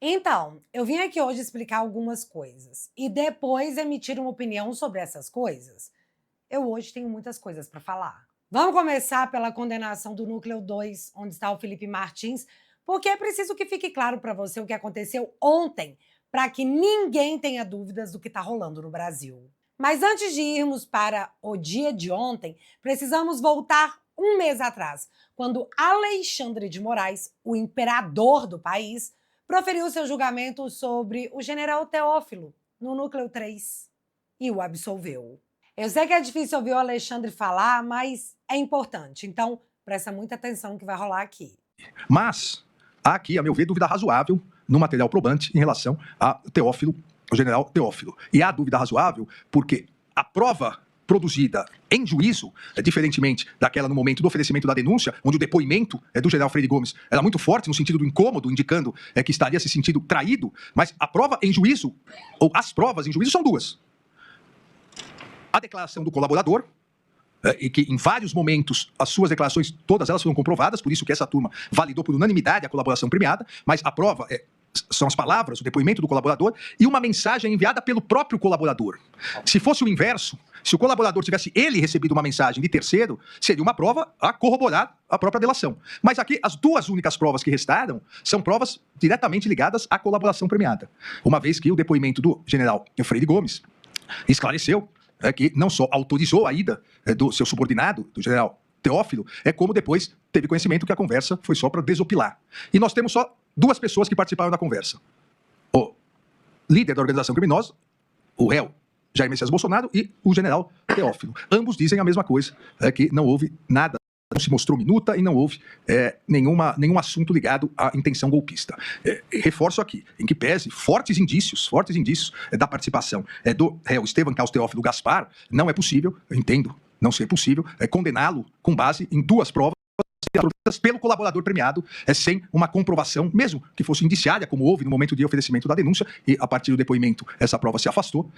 Então, eu vim aqui hoje explicar algumas coisas e depois emitir uma opinião sobre essas coisas. Eu hoje tenho muitas coisas para falar. Vamos começar pela condenação do Núcleo 2, onde está o Felipe Martins, porque é preciso que fique claro para você o que aconteceu ontem, para que ninguém tenha dúvidas do que está rolando no Brasil. Mas antes de irmos para o dia de ontem, precisamos voltar um mês atrás, quando Alexandre de Moraes, o imperador do país, proferiu seu julgamento sobre o general Teófilo, no Núcleo 3, e o absolveu. Eu sei que é difícil ouvir o Alexandre falar, mas é importante, então presta muita atenção no que vai rolar aqui. Mas há aqui, a meu ver, dúvida razoável no material probante em relação a Teófilo, o general Teófilo. E há dúvida razoável porque a prova produzida em juízo, diferentemente daquela no momento do oferecimento da denúncia, onde o depoimento do general Freire Gomes era muito forte no sentido do incômodo, indicando que estaria se sentindo traído, mas a prova em juízo, ou as provas em juízo são duas. A declaração do colaborador, e que em vários momentos as suas declarações, todas elas foram comprovadas, por isso que essa turma validou por unanimidade a colaboração premiada, mas a prova são as palavras, o depoimento do colaborador e uma mensagem enviada pelo próprio colaborador. Se fosse o inverso, se o colaborador tivesse ele recebido uma mensagem de terceiro, seria uma prova a corroborar a própria delação. Mas aqui as duas únicas provas que restaram são provas diretamente ligadas à colaboração premiada. Uma vez que o depoimento do general Freire Gomes esclareceu que não só autorizou a ida do seu subordinado, do general Teófilo, como depois teve conhecimento que a conversa foi só para desopilar. E nós temos só duas pessoas que participaram da conversa. O líder da organização criminosa, o réu Jair Messias Bolsonaro, e o general Teófilo. Ambos dizem a mesma coisa, que não houve nada, não se mostrou minuta e não houve nenhum assunto ligado à intenção golpista. Reforço aqui, em que pese fortes indícios da participação do réu Estevam Carlos Teófilo Gaspar, não é possível, eu entendo, não ser possível, condená-lo com base em duas provas pelo colaborador premiado, sem uma comprovação, mesmo que fosse indiciária, como houve no momento de oferecimento da denúncia, e a partir do depoimento essa prova se afastou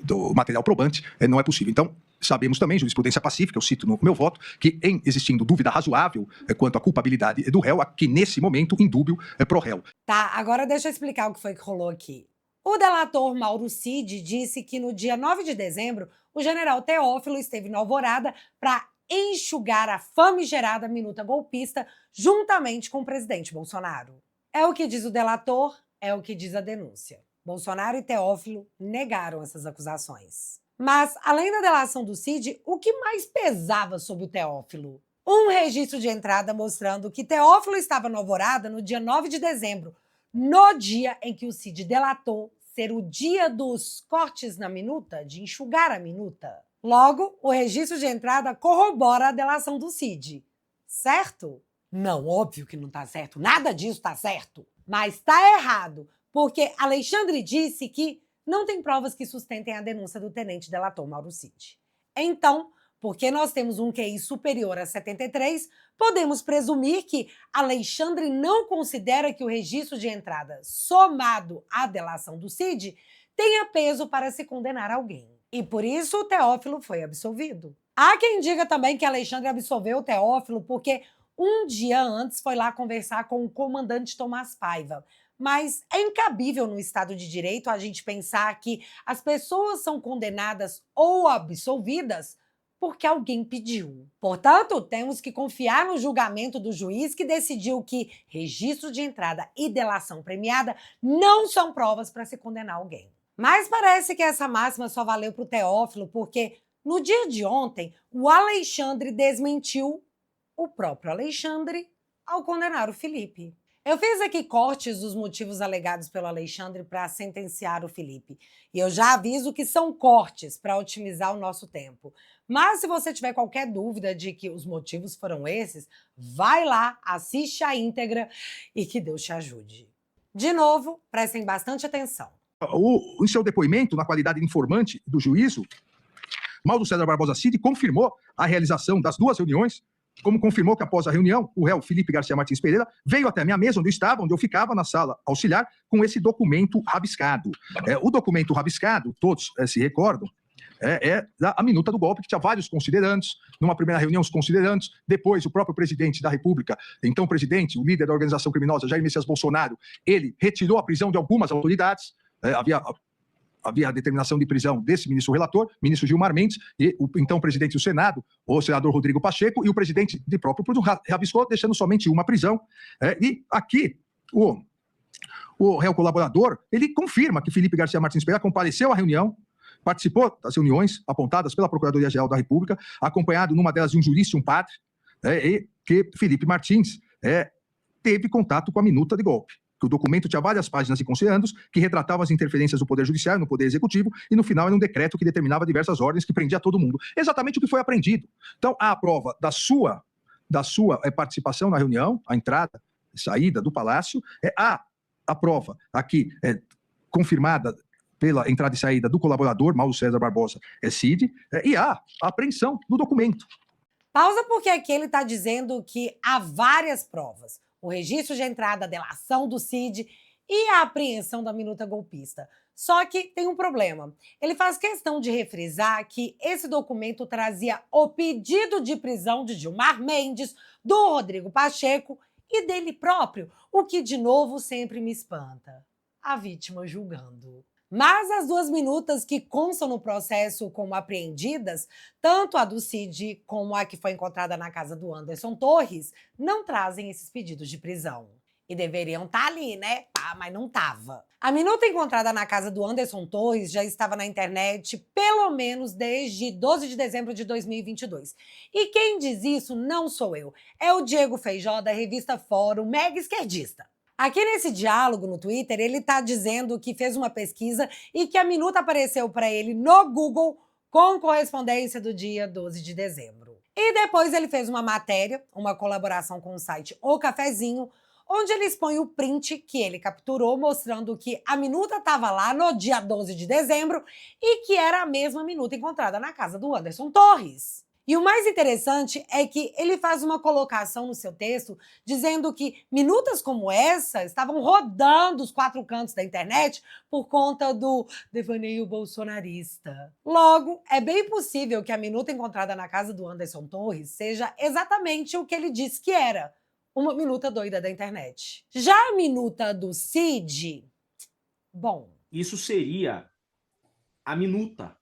do material probante, não é possível. Então, sabemos também, jurisprudência pacífica, eu cito no meu voto, que em existindo dúvida razoável quanto à culpabilidade do réu, aqui nesse momento, indúbio pro réu. Tá, agora deixa eu explicar o que foi que rolou aqui. O delator Mauro Cid disse que no dia 9 de dezembro, o general Teófilo esteve na Alvorada para enxugar a famigerada minuta golpista juntamente com o presidente Bolsonaro. É o que diz o delator, é o que diz a denúncia. Bolsonaro e Teófilo negaram essas acusações. Mas, além da delação do Cid, o que mais pesava sobre o Teófilo? Um registro de entrada mostrando que Teófilo estava na Alvorada no dia 9 de dezembro, no dia em que o Cid delatou ser o dia dos cortes na minuta, de enxugar a minuta. Logo, o registro de entrada corrobora a delação do Cid. Certo? Não, óbvio que não está certo. Nada disso está certo. Mas está errado, porque Alexandre disse que não tem provas que sustentem a denúncia do tenente delator Mauro Cid. Então, porque nós temos um QI superior a 73, podemos presumir que Alexandre não considera que o registro de entrada, somado à delação do Cid, tenha peso para se condenar alguém. E por isso o Teófilo foi absolvido. Há quem diga também que Alexandre absolveu o Teófilo porque um dia antes foi lá conversar com o comandante Tomás Paiva. Mas é incabível no Estado de Direito a gente pensar que as pessoas são condenadas ou absolvidas porque alguém pediu. Portanto, temos que confiar no julgamento do juiz que decidiu que registro de entrada e delação premiada não são provas para se condenar alguém. Mas parece que essa máxima só valeu para o Teófilo porque, no dia de ontem, o Alexandre desmentiu o próprio Alexandre ao condenar o Felipe. Eu fiz aqui cortes dos motivos alegados pelo Alexandre para sentenciar o Felipe. E eu já aviso que são cortes para otimizar o nosso tempo. Mas se você tiver qualquer dúvida de que os motivos foram esses, vai lá, assiste a íntegra e que Deus te ajude. De novo, prestem bastante atenção. Em seu depoimento, na qualidade de informante do juízo, Mauro César Barbosa Cid confirmou a realização das duas reuniões, como confirmou que após a reunião, o réu Felipe Garcia Martins Pereira veio até a minha mesa, onde eu ficava, na sala auxiliar, com esse documento rabiscado. O documento rabiscado, todos se recordam, a minuta do golpe, que tinha vários considerandos. Numa primeira reunião, os considerandos. Depois, o próprio presidente da República, então presidente, o líder da organização criminosa, Jair Messias Bolsonaro, ele retirou a prisão de algumas autoridades. Havia a determinação de prisão desse ministro relator, ministro Gilmar Mendes, e o então presidente do Senado, o senador Rodrigo Pacheco, e o presidente de próprio rabiscou, deixando somente uma prisão. E aqui, o réu colaborador, ele confirma que Felipe Garcia Martins Pereira compareceu à reunião, participou das reuniões apontadas pela Procuradoria-Geral da República, acompanhado numa delas de um jurista e um padre, e que Felipe Martins teve contato com a minuta de golpe. Que o documento tinha várias páginas de considerandos que retratavam as interferências do Poder Judiciário no Poder Executivo e, no final, era um decreto que determinava diversas ordens que prendia todo mundo. Exatamente o que foi apreendido. Então, há a prova da sua participação na reunião, a entrada e saída do Palácio, há a prova aqui confirmada pela entrada e saída do colaborador, Mauro César Barbosa Cid, e há a apreensão do documento. Pausa, porque aqui ele está dizendo que há várias provas. O registro de entrada, a delação do Cid e a apreensão da minuta golpista. Só que tem um problema. Ele faz questão de refrisar que esse documento trazia o pedido de prisão de Gilmar Mendes, do Rodrigo Pacheco e dele próprio, o que, de novo, sempre me espanta. A vítima julgando. Mas as duas minutas que constam no processo como apreendidas, tanto a do Cid como a que foi encontrada na casa do Anderson Torres, não trazem esses pedidos de prisão. E deveriam estar ali, né? Mas não estava. A minuta encontrada na casa do Anderson Torres já estava na internet pelo menos desde 12 de dezembro de 2022. E quem diz isso não sou eu, é o Diego Feijó, da revista Fórum, mega esquerdista. Aqui nesse diálogo no Twitter, ele está dizendo que fez uma pesquisa e que a minuta apareceu para ele no Google com correspondência do dia 12 de dezembro. E depois ele fez uma matéria, uma colaboração com o site O Cafezinho, onde ele expõe o print que ele capturou, mostrando que a minuta estava lá no dia 12 de dezembro e que era a mesma minuta encontrada na casa do Anderson Torres. E o mais interessante é que ele faz uma colocação no seu texto dizendo que minutas como essa estavam rodando os quatro cantos da internet por conta do devaneio bolsonarista. Logo, é bem possível que a minuta encontrada na casa do Anderson Torres seja exatamente o que ele disse que era, uma minuta doida da internet. Já a minuta do Cid, bom... Isso seria a minuta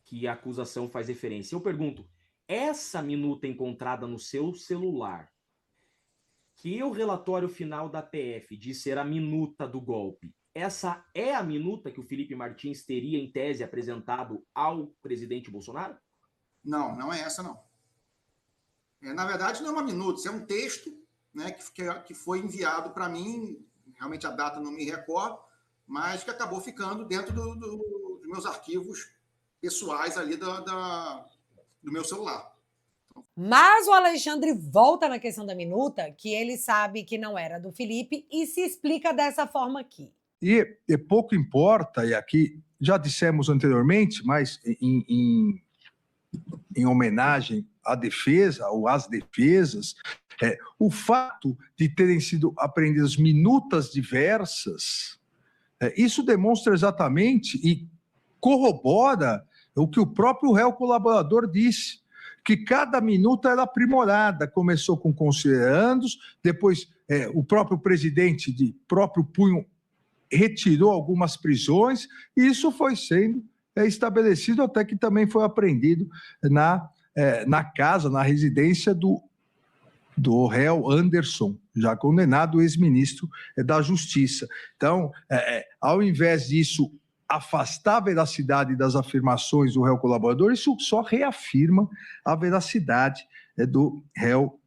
que a acusação faz referência. Eu pergunto, essa minuta encontrada no seu celular, que o relatório final da PF diz ser a minuta do golpe, essa é a minuta que o Felipe Martins teria, em tese, apresentado ao presidente Bolsonaro? Não, não é essa, não. Na verdade, não é uma minuta, isso é um texto, né, que foi enviado para mim, realmente a data não me recordo, mas que acabou ficando dentro dos meus arquivos pessoais ali do meu celular. Mas o Alexandre volta na questão da minuta, que ele sabe que não era do Felipe, e se explica dessa forma aqui. E pouco importa, e aqui já dissemos anteriormente, mas em homenagem à defesa ou às defesas, o fato de terem sido apreendidas minutas diversas, isso demonstra exatamente e corrobora o que o próprio réu colaborador disse, que cada minuta era aprimorada, começou com considerandos, depois o próprio presidente de próprio punho retirou algumas prisões, e isso foi sendo estabelecido até que também foi apreendido na casa, na residência do réu Anderson, já condenado, ex-ministro da Justiça. Então, ao invés disso afastar a veracidade das afirmações do réu colaborador, isso só reafirma a veracidade do réu,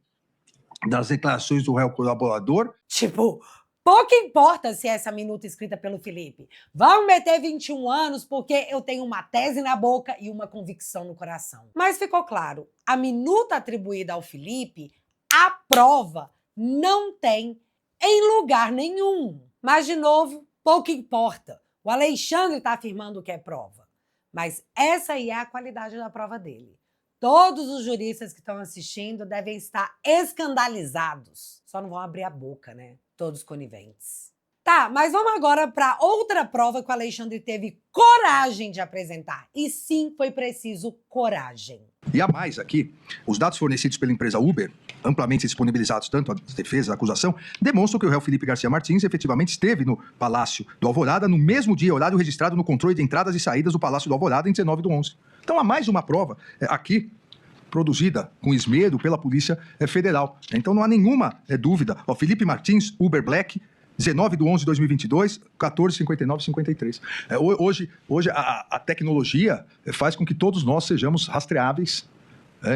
das declarações do réu colaborador. Tipo, pouco importa se é essa minuta escrita pelo Felipe. Vão meter 21 anos porque eu tenho uma tese na boca e uma convicção no coração. Mas ficou claro, a minuta atribuída ao Felipe, a prova não tem em lugar nenhum. Mas, de novo, pouco importa. O Alexandre está afirmando que é prova. Mas essa aí é a qualidade da prova dele. Todos os juristas que estão assistindo devem estar escandalizados. Só não vão abrir a boca, né? Todos coniventes. Tá, mas vamos agora para outra prova que o Alexandre teve coragem de apresentar. E sim, foi preciso coragem. E a mais aqui, os dados fornecidos pela empresa Uber, amplamente disponibilizados tanto à defesa, à acusação, demonstram que o réu Felipe Garcia Martins efetivamente esteve no Palácio do Alvorada no mesmo dia e horário registrado no controle de entradas e saídas do Palácio do Alvorada em 19/11. Então há mais uma prova aqui, produzida com esmero pela Polícia Federal. Então não há nenhuma dúvida. Ó, Felipe Martins, Uber Black, 19/11/2022, 14:59:53. Hoje a tecnologia faz com que todos nós sejamos rastreáveis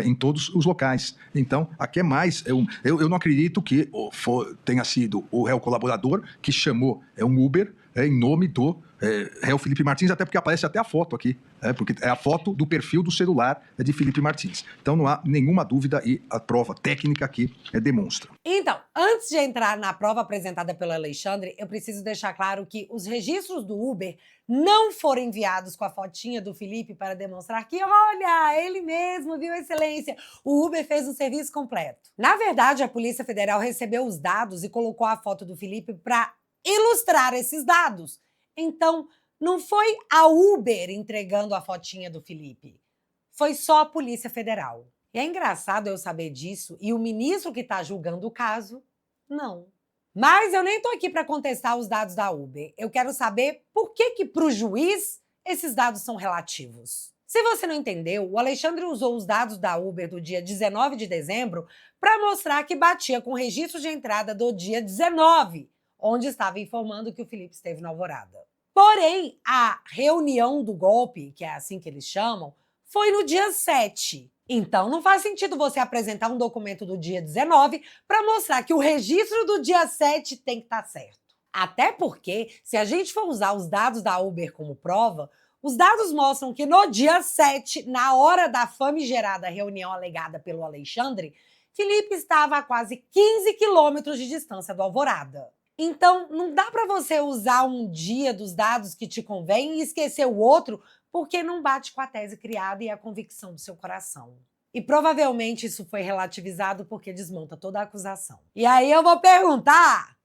em todos os locais. Então, aqui é mais. Eu não acredito que tenha sido o réu colaborador que chamou um Uber em nome do réu Felipe Martins, até porque aparece até a foto aqui, porque é a foto do perfil do celular de Felipe Martins. Então não há nenhuma dúvida e a prova técnica aqui demonstra. Então, antes de entrar na prova apresentada pelo Alexandre, eu preciso deixar claro que os registros do Uber não foram enviados com a fotinha do Felipe para demonstrar que, olha, ele mesmo, viu, excelência, o Uber fez um serviço completo. Na verdade, a Polícia Federal recebeu os dados e colocou a foto do Felipe para ilustrar esses dados. Então, não foi a Uber entregando a fotinha do Felipe. Foi só a Polícia Federal. E é engraçado eu saber disso e o ministro que está julgando o caso, não. Mas eu nem estou aqui para contestar os dados da Uber. Eu quero saber por que para o juiz esses dados são relativos. Se você não entendeu, o Alexandre usou os dados da Uber do dia 19 de dezembro para mostrar que batia com o registro de entrada do dia 19, onde estava informando que o Felipe esteve na Alvorada. Porém, a reunião do golpe, que é assim que eles chamam, foi no dia 7. Então, não faz sentido você apresentar um documento do dia 19 para mostrar que o registro do dia 7 tem que estar certo. Até porque, se a gente for usar os dados da Uber como prova, os dados mostram que no dia 7, na hora da famigerada reunião alegada pelo Alexandre, Felipe estava a quase 15 quilômetros de distância do Alvorada. Então, não dá para você usar um dia dos dados que te convém e esquecer o outro porque não bate com a tese criada e a convicção do seu coração. E provavelmente isso foi relativizado porque desmonta toda a acusação. E aí eu vou perguntar,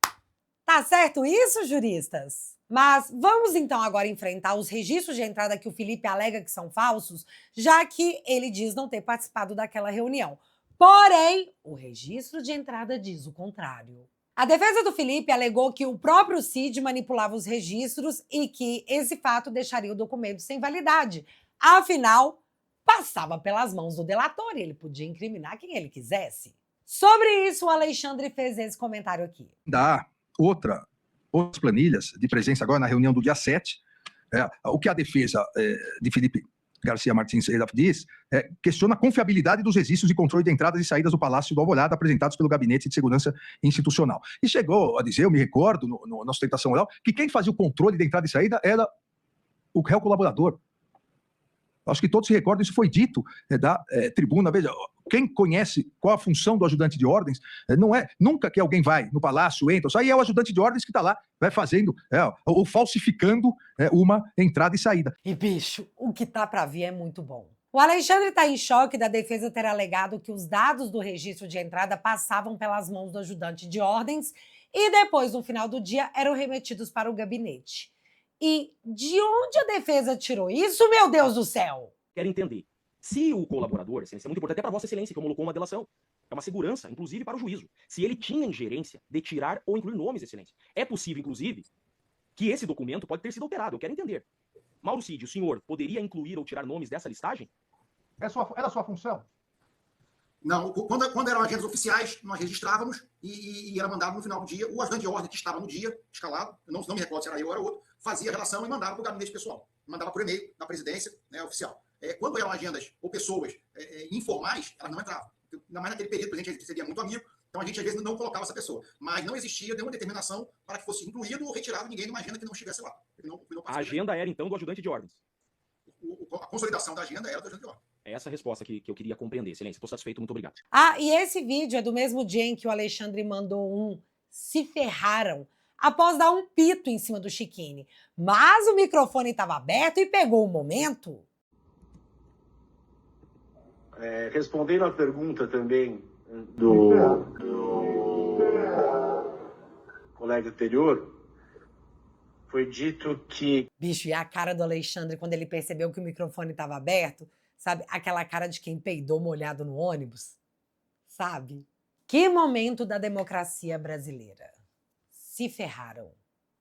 tá certo isso, juristas? Mas vamos então agora enfrentar os registros de entrada que o Felipe alega que são falsos, já que ele diz não ter participado daquela reunião. Porém, o registro de entrada diz o contrário. A defesa do Felipe alegou que o próprio Cid manipulava os registros e que esse fato deixaria o documento sem validade. Afinal, passava pelas mãos do delator e ele podia incriminar quem ele quisesse. Sobre isso, o Alexandre fez esse comentário aqui. Dá outras planilhas de presença agora na reunião do dia 7. O que a defesa de Felipe Garcia Martins diz, questiona a confiabilidade dos registros de controle de entradas e saídas do Palácio do Alvorada apresentados pelo Gabinete de Segurança Institucional. E chegou a dizer, eu me recordo, na sustentação oral, que quem fazia o controle de entrada e saída era o réu colaborador. Acho que todos se recordam, isso foi dito da tribuna. Veja, quem conhece qual a função do ajudante de ordens, não é nunca que alguém vai no palácio, entra, só aí é o ajudante de ordens que está lá, vai fazendo, ou falsificando uma entrada e saída. E, bicho, o que tá para vir é muito bom. O Alexandre está em choque da defesa ter alegado que os dados do registro de entrada passavam pelas mãos do ajudante de ordens e depois, no final do dia, eram remetidos para o gabinete. E de onde a defesa tirou isso, meu Deus do céu? Quero entender. Se o colaborador, excelência, é muito importante até para Vossa Excelência, que colocou uma delação. É uma segurança, inclusive, para o juízo. Se ele tinha ingerência de tirar ou incluir nomes, excelência. É possível, inclusive, que esse documento pode ter sido alterado. Eu quero entender. Mauro Cid, o senhor poderia incluir ou tirar nomes dessa listagem? Era a sua função? Não, quando eram agentes oficiais, nós registrávamos e era mandado no final do dia. O ajudante de ordem que estava no dia, escalado, eu não me recordo se era eu ou era outro, fazia a relação e mandava para o gabinete pessoal. Mandava por e-mail da presidência, né, oficial. Quando eram agendas ou pessoas informais, elas não entravam. Ainda mais naquele período, a gente seria muito amigo, então a gente às vezes não colocava essa pessoa. Mas não existia nenhuma determinação para que fosse incluído ou retirado ninguém de uma agenda que não estivesse lá. A agenda era, então, do ajudante de ordens? A consolidação da agenda era do ajudante de ordens. É essa a resposta que eu queria compreender, excelência. Estou satisfeito, muito obrigado. E esse vídeo é do mesmo dia em que o Alexandre mandou se ferraram após dar um pito em cima do Chiquini. Mas o microfone estava aberto e pegou o momento. Respondendo à pergunta também do colega anterior, foi dito que... Bicho, e a cara do Alexandre quando ele percebeu que o microfone estava aberto, sabe? Aquela cara de quem peidou molhado no ônibus, sabe? Que momento da democracia brasileira. Se ferraram.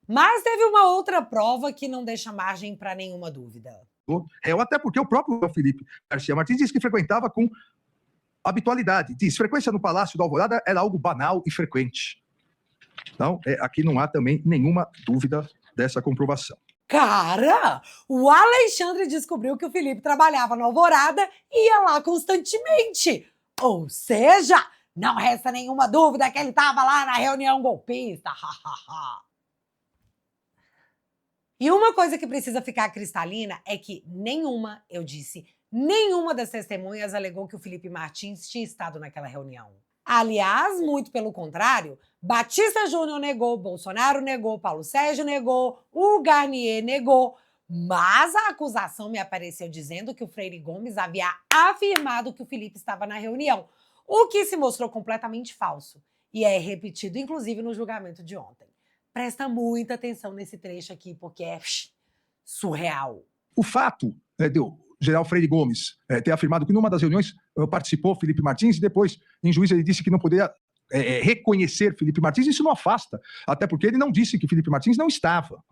Mas teve uma outra prova que não deixa margem para nenhuma dúvida. Até porque o próprio Felipe Garcia Martins disse que frequentava com habitualidade. Diz, frequência no Palácio da Alvorada era algo banal e frequente. Então, aqui não há também nenhuma dúvida dessa comprovação. Cara, o Alexandre descobriu que o Felipe trabalhava na Alvorada e ia lá constantemente. Ou seja, não resta nenhuma dúvida que ele estava lá na reunião golpista. E uma coisa que precisa ficar cristalina é que nenhuma, eu disse, nenhuma das testemunhas alegou que o Felipe Martins tinha estado naquela reunião. Aliás, muito pelo contrário, Batista Júnior negou, Bolsonaro negou, Paulo Sérgio negou, o Garnier negou, mas a acusação me apareceu dizendo que o Freire Gomes havia afirmado que o Felipe estava na reunião, o que se mostrou completamente falso e é repetido inclusive no julgamento de ontem. Presta muita atenção nesse trecho aqui, porque é surreal. O fato do general Freire Gomes ter afirmado que numa das reuniões participou Felipe Martins e depois, em juízo, ele disse que não poderia reconhecer Felipe Martins, isso não afasta, até porque ele não disse que Felipe Martins não estava.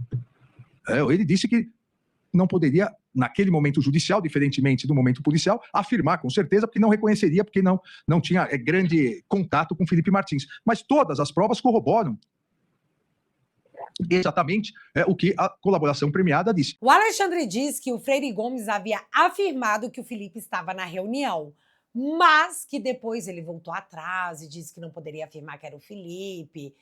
Ele disse que não poderia, naquele momento judicial, diferentemente do momento policial, afirmar com certeza, porque não reconheceria, porque não tinha grande contato com Felipe Martins. Mas todas as provas corroboram exatamente o que a colaboração premiada disse. O Alexandre diz que o Freire Gomes havia afirmado que o Felipe estava na reunião, mas que depois ele voltou atrás e disse que não poderia afirmar que era o Felipe.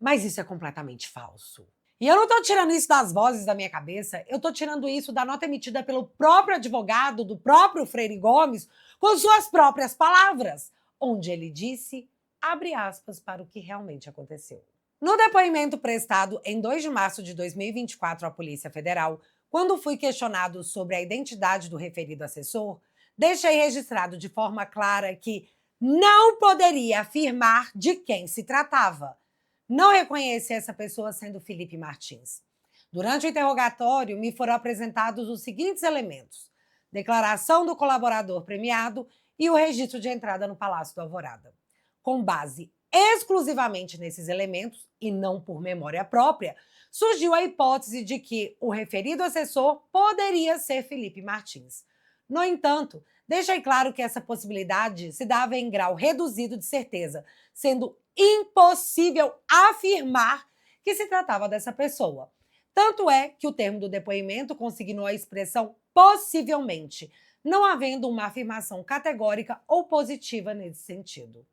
Mas isso é completamente falso. E eu não estou tirando isso das vozes da minha cabeça, eu estou tirando isso da nota emitida pelo próprio advogado do próprio Freire Gomes, com suas próprias palavras, onde ele disse, abre aspas, para o que realmente aconteceu. No depoimento prestado em 2 de março de 2024 à Polícia Federal, quando fui questionado sobre a identidade do referido assessor, deixei registrado de forma clara que não poderia afirmar de quem se tratava. Não reconheci essa pessoa sendo Felipe Martins. Durante o interrogatório, me foram apresentados os seguintes elementos: declaração do colaborador premiado e o registro de entrada no Palácio da Alvorada. Com base exclusivamente nesses elementos, e não por memória própria, surgiu a hipótese de que o referido assessor poderia ser Felipe Martins. No entanto, deixei claro que essa possibilidade se dava em grau reduzido de certeza, sendo impossível afirmar que se tratava dessa pessoa. Tanto é que o termo do depoimento consignou a expressão possivelmente, não havendo uma afirmação categórica ou positiva nesse sentido.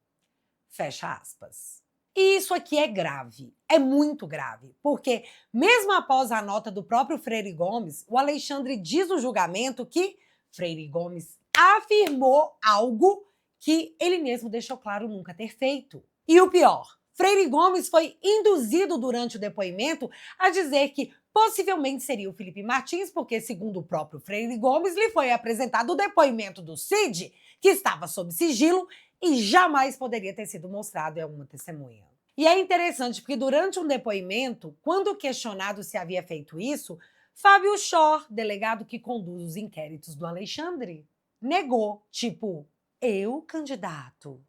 Fecha aspas. E isso aqui é grave, é muito grave, porque mesmo após a nota do próprio Freire Gomes, o Alexandre diz no julgamento que Freire Gomes afirmou algo que ele mesmo deixou claro nunca ter feito. E o pior, Freire Gomes foi induzido durante o depoimento a dizer que possivelmente seria o Felipe Martins, porque, segundo o próprio Freire Gomes, lhe foi apresentado o depoimento do Cid, que estava sob sigilo e jamais poderia ter sido mostrado a uma testemunha. E é interessante porque durante um depoimento, quando questionado se havia feito isso, Fábio Schor, delegado que conduz os inquéritos do Alexandre, negou, tipo, eu, candidato.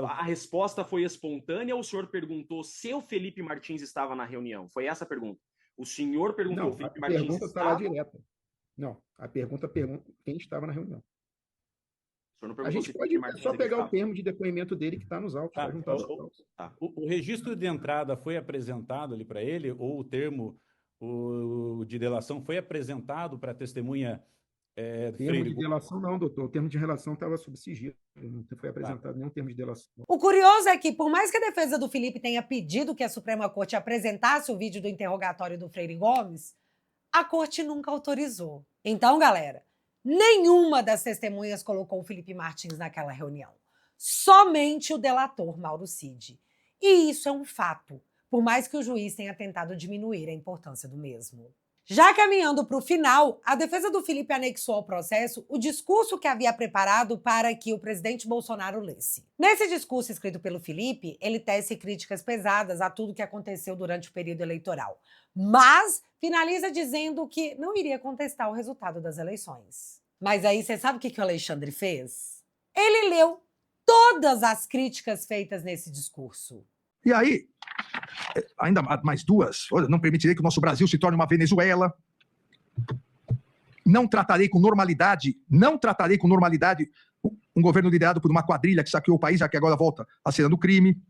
A resposta foi espontânea ou o senhor perguntou se o Felipe Martins estava na reunião? Foi essa a pergunta. O senhor perguntou Não, o Felipe a Martins pergunta está estava? lá direta. Não, a pergunta pergunta quem estava na reunião. O senhor não A perguntou gente se o pode Felipe Martins só pegar estava. o termo de depoimento dele que está nos autos. Ah, vai juntar os autos. Tá. O registro de entrada foi apresentado ali para ele, ou o termo de delação foi apresentado para a testemunha Termo Freire de Gomes? delação não, doutor. O termo de relação estava sob sigilo. Não foi apresentado nenhum termo de delação. O curioso é que, por mais que a defesa do Felipe tenha pedido que a Suprema Corte apresentasse o vídeo do interrogatório do Freire Gomes, a corte nunca autorizou. Então, galera, nenhuma das testemunhas colocou o Felipe Martins naquela reunião. Somente o delator Mauro Cid. E isso é um fato, por mais que o juiz tenha tentado diminuir a importância do mesmo. Já caminhando para o final, a defesa do Felipe anexou ao processo o discurso que havia preparado para que o presidente Bolsonaro lesse. Nesse discurso escrito pelo Felipe, ele tece críticas pesadas a tudo que aconteceu durante o período eleitoral, mas finaliza dizendo que não iria contestar o resultado das eleições. Mas aí você sabe o que o Alexandre fez? Ele leu todas as críticas feitas nesse discurso. E aí, ainda mais duas. Olha, não permitirei que o nosso Brasil se torne uma Venezuela. Não tratarei com normalidade um governo liderado por uma quadrilha que saqueou o país, já que agora volta à cena do crime.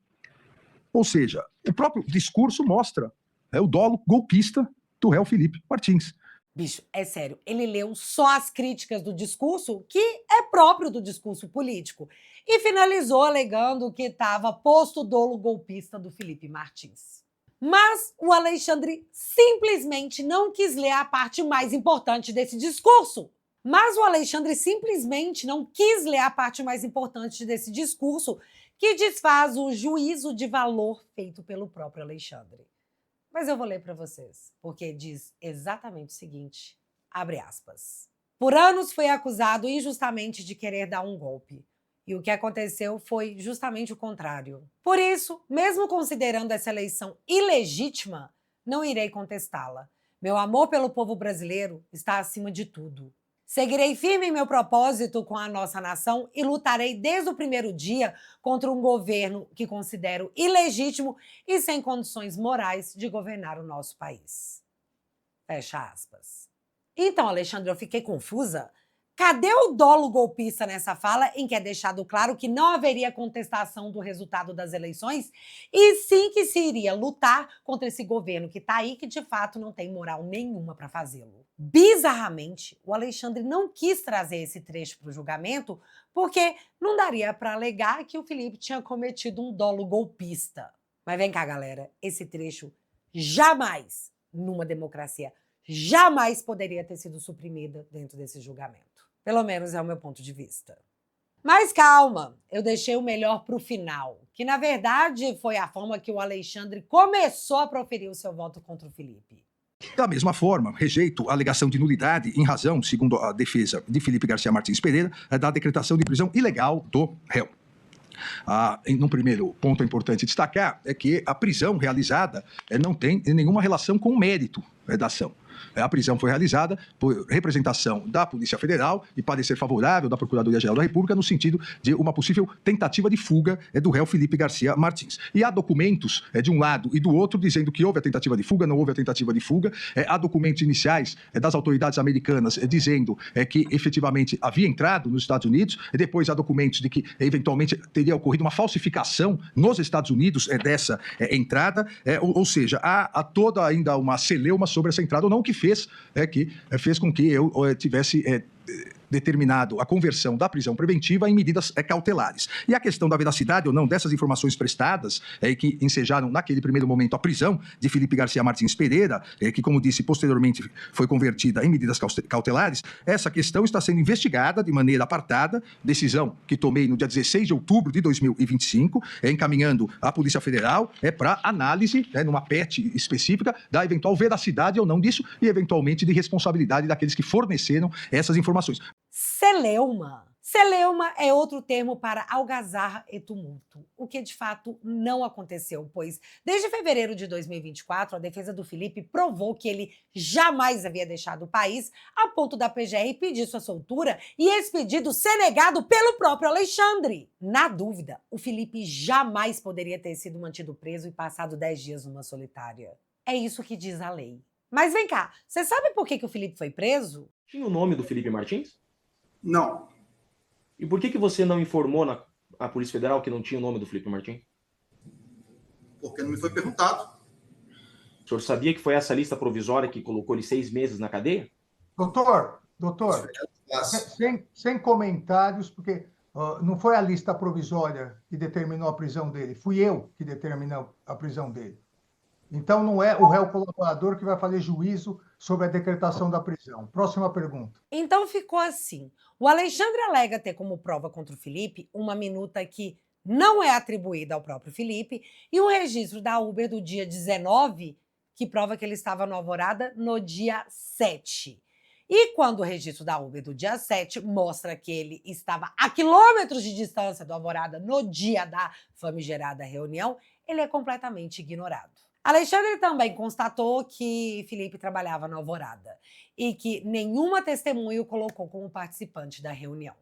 Ou seja, o próprio discurso mostra o dolo golpista do réu Felipe Martins. Bicho, é sério, ele leu só as críticas do discurso, que é próprio do discurso político, e finalizou alegando que estava posto o dolo golpista do Felipe Martins. Mas o Alexandre simplesmente não quis ler a parte mais importante desse discurso. Que desfaz o juízo de valor feito pelo próprio Alexandre. Mas eu vou ler para vocês, porque diz exatamente o seguinte, abre aspas. Por anos foi acusado injustamente de querer dar um golpe. E o que aconteceu foi justamente o contrário. Por isso, mesmo considerando essa eleição ilegítima, não irei contestá-la. Meu amor pelo povo brasileiro está acima de tudo. Seguirei firme em meu propósito com a nossa nação e lutarei desde o primeiro dia contra um governo que considero ilegítimo e sem condições morais de governar o nosso país. Fecha aspas. Então, Alexandre, eu fiquei confusa. Cadê o dolo golpista nessa fala em que é deixado claro que não haveria contestação do resultado das eleições e sim que se iria lutar contra esse governo que está aí que de fato não tem moral nenhuma para fazê-lo? Bizarramente, o Alexandre não quis trazer esse trecho para o julgamento porque não daria para alegar que o Felipe tinha cometido um dolo golpista. Mas vem cá, galera, esse trecho jamais, numa democracia, jamais poderia ter sido suprimida dentro desse julgamento. Pelo menos é o meu ponto de vista. Mas calma, eu deixei o melhor para o final, que na verdade foi a forma que o Alexandre começou a proferir o seu voto contra o Felipe. Da mesma forma, rejeito a alegação de nulidade em razão, segundo a defesa de Felipe Garcia Martins Pereira, da decretação de prisão ilegal do réu. No primeiro ponto é importante destacar é que a prisão realizada não tem nenhuma relação com o mérito da ação. A prisão foi realizada por representação da Polícia Federal e parecer favorável da Procuradoria-Geral da República no sentido de uma possível tentativa de fuga do réu Felipe Garcia Martins. E há documentos de um lado e do outro dizendo que houve a tentativa de fuga, não houve a tentativa de fuga. Há documentos iniciais das autoridades americanas dizendo que efetivamente havia entrado nos Estados Unidos. Depois há documentos de que eventualmente teria ocorrido uma falsificação nos Estados Unidos dessa entrada. Ou seja, há toda ainda uma celeuma sobre essa entrada ou não, que fez com que eu tivesse determinado a conversão da prisão preventiva em medidas cautelares. E a questão da veracidade ou não dessas informações prestadas que ensejaram naquele primeiro momento a prisão de Felipe Garcia Martins Pereira, que, como disse, posteriormente foi convertida em medidas cautelares, essa questão está sendo investigada de maneira apartada, decisão que tomei no dia 16 de outubro de 2025, encaminhando à Polícia Federal para análise, numa PET específica, da eventual veracidade ou não disso e, eventualmente, de responsabilidade daqueles que forneceram essas informações. Celeuma. Celeuma é outro termo para algazarra e tumulto, o que de fato não aconteceu, pois desde fevereiro de 2024 a defesa do Felipe provou que ele jamais havia deixado o país a ponto da PGR pedir sua soltura e esse pedido ser negado pelo próprio Alexandre. Na dúvida, o Felipe jamais poderia ter sido mantido preso e passado 10 dias numa solitária. É isso que diz a lei. Mas vem cá, você sabe por que o Felipe foi preso? Tinha o nome do Felipe Martins? Não. E por que você não informou a Polícia Federal que não tinha o nome do Felipe Martins? Porque não me foi perguntado. O senhor sabia que foi essa lista provisória que colocou ele 6 meses na cadeia? Doutor, sem comentários, porque não foi a lista provisória que determinou a prisão dele, fui eu que determinou a prisão dele. Então, não é o réu colaborador que vai fazer juízo sobre a decretação da prisão. Próxima pergunta. Então ficou assim. O Alexandre alega ter como prova contra o Felipe uma minuta que não é atribuída ao próprio Felipe e um registro da Uber do dia 19 que prova que ele estava no Alvorada no dia 7. E quando o registro da Uber do dia 7 mostra que ele estava a quilômetros de distância do Alvorada no dia da famigerada reunião, ele é completamente ignorado. Alexandre também constatou que Felipe trabalhava no Alvorada e que nenhuma testemunha o colocou como participante da reunião.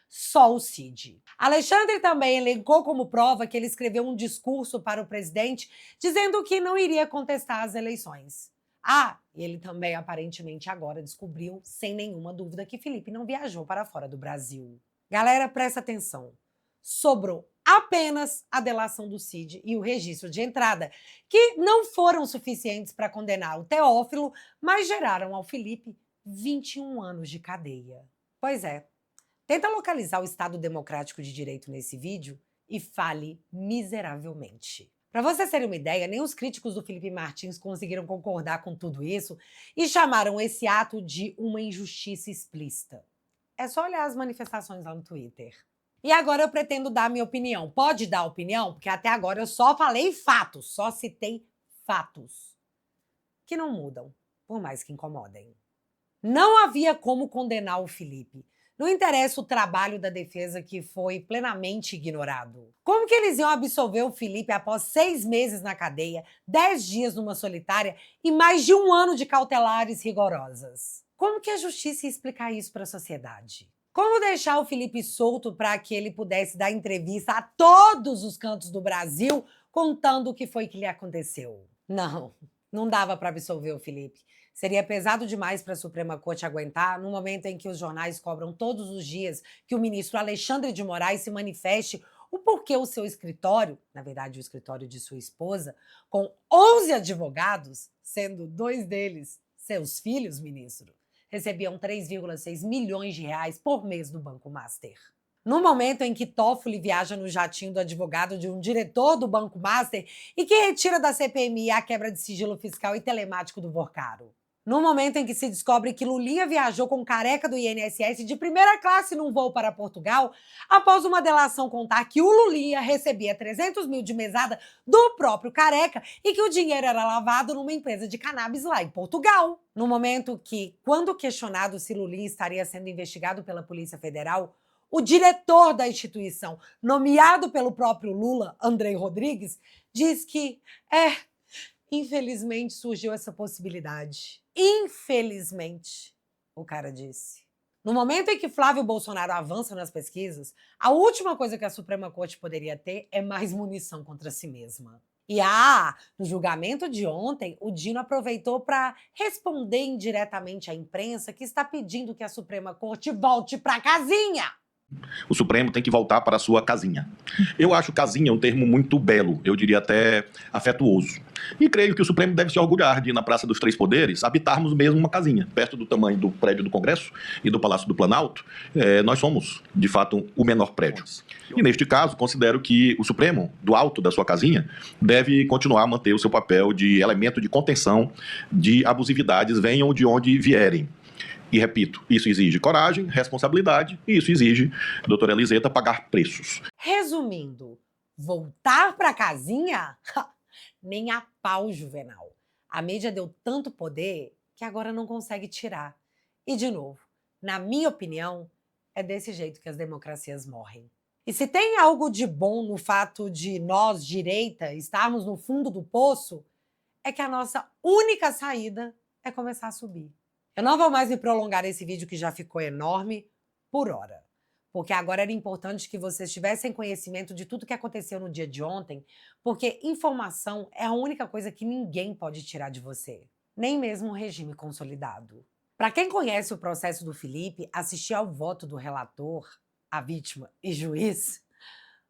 Só o Cid. Alexandre também elencou como prova que ele escreveu um discurso para o presidente dizendo que não iria contestar as eleições. E ele também aparentemente agora descobriu, sem nenhuma dúvida, que Felipe não viajou para fora do Brasil. Galera, presta atenção. Sobrou apenas a delação do Cid e o registro de entrada, que não foram suficientes para condenar o Teófilo, mas geraram ao Felipe 21 anos de cadeia. Pois é. Tenta localizar o Estado Democrático de Direito nesse vídeo e fale miseravelmente. Para vocês terem uma ideia, nem os críticos do Felipe Martins conseguiram concordar com tudo isso e chamaram esse ato de uma injustiça explícita. É só olhar as manifestações lá no Twitter. E agora eu pretendo dar minha opinião. Pode dar opinião? Porque até agora eu só falei fatos, só citei fatos. Que não mudam, por mais que incomodem. Não havia como condenar o Felipe. Não interessa o trabalho da defesa que foi plenamente ignorado. Como que eles iam absolver o Felipe após 6 meses na cadeia, 10 dias numa solitária e mais de 1 ano de cautelares rigorosas? Como que a justiça ia explicar isso para a sociedade? Como deixar o Felipe solto para que ele pudesse dar entrevista a todos os cantos do Brasil contando o que foi que lhe aconteceu? Não dava para absolver o Felipe. Seria pesado demais para a Suprema Corte aguentar no momento em que os jornais cobram todos os dias que o ministro Alexandre de Moraes se manifeste o porquê o seu escritório, na verdade o escritório de sua esposa, com 11 advogados, sendo 2 deles seus filhos, ministro, recebiam 3,6 milhões de reais por mês do Banco Master. No momento em que Toffoli viaja no jatinho do advogado de um diretor do Banco Master e que retira da CPMI a quebra de sigilo fiscal e telemático do Vorcaro. No momento em que se descobre que Lulinha viajou com careca do INSS de primeira classe num voo para Portugal, após uma delação contar que o Lulinha recebia 300 mil de mesada do próprio careca e que o dinheiro era lavado numa empresa de cannabis lá em Portugal. No momento que, quando questionado se Lulinha estaria sendo investigado pela Polícia Federal, o diretor da instituição, nomeado pelo próprio Lula, Andrei Rodrigues, diz que, infelizmente surgiu essa possibilidade. Infelizmente, o cara disse. No momento em que Flávio Bolsonaro avança nas pesquisas, a última coisa que a Suprema Corte poderia ter é mais munição contra si mesma. E no julgamento de ontem, o Dino aproveitou para responder indiretamente à imprensa que está pedindo que a Suprema Corte volte para a casinha. O Supremo tem que voltar para a sua casinha. Eu acho casinha um termo muito belo, eu diria até afetuoso. E creio que o Supremo deve se orgulhar de, na Praça dos Três Poderes, habitarmos mesmo uma casinha, perto do tamanho do prédio do Congresso e do Palácio do Planalto. Nós somos, de fato, o menor prédio. E, neste caso, considero que o Supremo, do alto da sua casinha, deve continuar a manter o seu papel de elemento de contenção de abusividades, venham de onde vierem. E, repito, isso exige coragem, responsabilidade, e isso exige, doutora Eliseta, pagar preços. Resumindo, voltar para a casinha? Nem a pau, Juvenal. A mídia deu tanto poder que agora não consegue tirar. E, de novo, na minha opinião, é desse jeito que as democracias morrem. E se tem algo de bom no fato de nós, direita, estarmos no fundo do poço, é que a nossa única saída é começar a subir. Eu não vou mais me prolongar nesse vídeo que já ficou enorme por hora, porque agora era importante que vocês tivessem conhecimento de tudo que aconteceu no dia de ontem, porque informação é a única coisa que ninguém pode tirar de você, nem mesmo um regime consolidado. Para quem conhece o processo do Felipe, assistir ao voto do relator, a vítima e juiz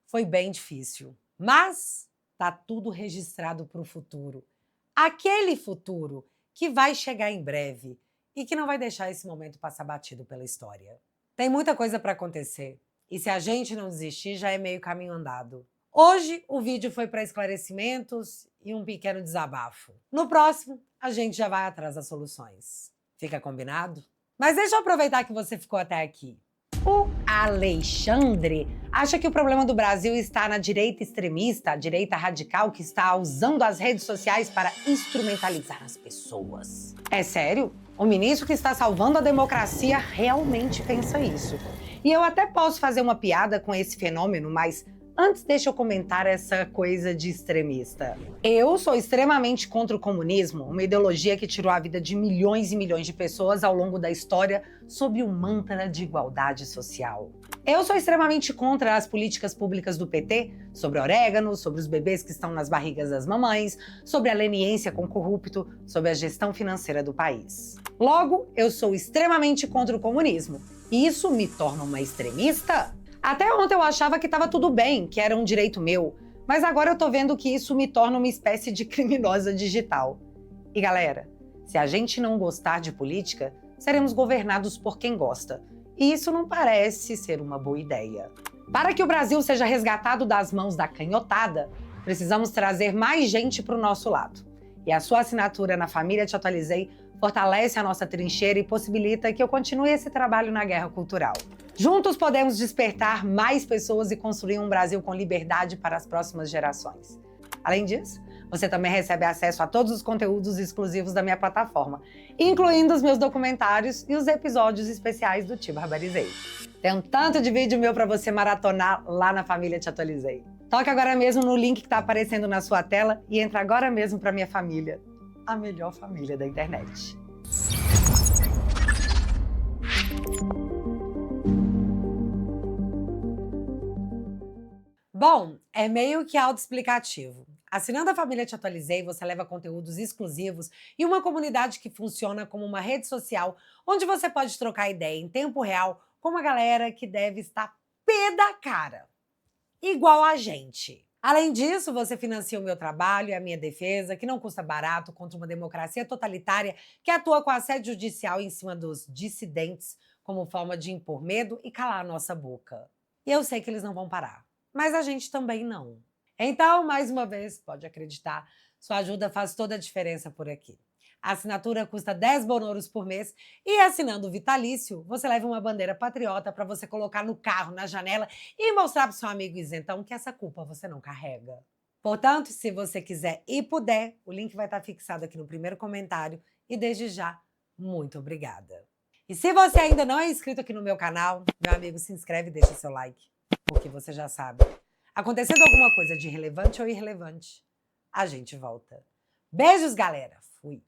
foi bem difícil, mas tá tudo registrado para o futuro. Aquele futuro que vai chegar em breve e que não vai deixar esse momento passar batido pela história. Tem muita coisa para acontecer, e se a gente não desistir, já é meio caminho andado. Hoje, o vídeo foi para esclarecimentos e um pequeno desabafo. No próximo, a gente já vai atrás das soluções. Fica combinado? Mas deixa eu aproveitar que você ficou até aqui. O Alexandre acha que o problema do Brasil está na direita extremista, a direita radical que está usando as redes sociais para instrumentalizar as pessoas. É sério? O ministro que está salvando a democracia realmente pensa isso. E eu até posso fazer uma piada com esse fenômeno, mas antes deixa eu comentar essa coisa de extremista. Eu sou extremamente contra o comunismo, uma ideologia que tirou a vida de milhões e milhões de pessoas ao longo da história sob o mantra de igualdade social. Eu sou extremamente contra as políticas públicas do PT, sobre orégano, sobre os bebês que estão nas barrigas das mamães, sobre a leniência com corrupto, sobre a gestão financeira do país. Logo, eu sou extremamente contra o comunismo. E isso me torna uma extremista? Até ontem eu achava que estava tudo bem, que era um direito meu, mas agora eu tô vendo que isso me torna uma espécie de criminosa digital. E galera, se a gente não gostar de política, seremos governados por quem gosta. E isso não parece ser uma boa ideia. Para que o Brasil seja resgatado das mãos da canhotada, precisamos trazer mais gente para o nosso lado. E a sua assinatura na Família Te Atualizei fortalece a nossa trincheira e possibilita que eu continue esse trabalho na guerra cultural. Juntos podemos despertar mais pessoas e construir um Brasil com liberdade para as próximas gerações. Além disso, você também recebe acesso a todos os conteúdos exclusivos da minha plataforma, incluindo os meus documentários e os episódios especiais do Te Barbarizei. Tem um tanto de vídeo meu para você maratonar lá na Família Te Atualizei. Toque agora mesmo no link que está aparecendo na sua tela e entra agora mesmo para minha família, a melhor família da internet. Bom, é meio que autoexplicativo. Assinando a Família Te Atualizei, você leva conteúdos exclusivos e uma comunidade que funciona como uma rede social onde você pode trocar ideia em tempo real com uma galera que deve estar pé da cara, igual a gente. Além disso, você financia o meu trabalho e a minha defesa, que não custa barato, contra uma democracia totalitária que atua com assédio judicial em cima dos dissidentes como forma de impor medo e calar a nossa boca. E eu sei que eles não vão parar. Mas a gente também não. Então, mais uma vez, pode acreditar, sua ajuda faz toda a diferença por aqui. A assinatura custa 10 bonouros por mês e assinando o vitalício, você leva uma bandeira patriota para você colocar no carro, na janela e mostrar para o seu amigo isentão que essa culpa você não carrega. Portanto, se você quiser e puder, o link vai estar fixado aqui no primeiro comentário e desde já, muito obrigada. E se você ainda não é inscrito aqui no meu canal, meu amigo, se inscreve e deixa seu like. Porque você já sabe, acontecendo alguma coisa de relevante ou irrelevante, a gente volta. Beijos, galera! Fui!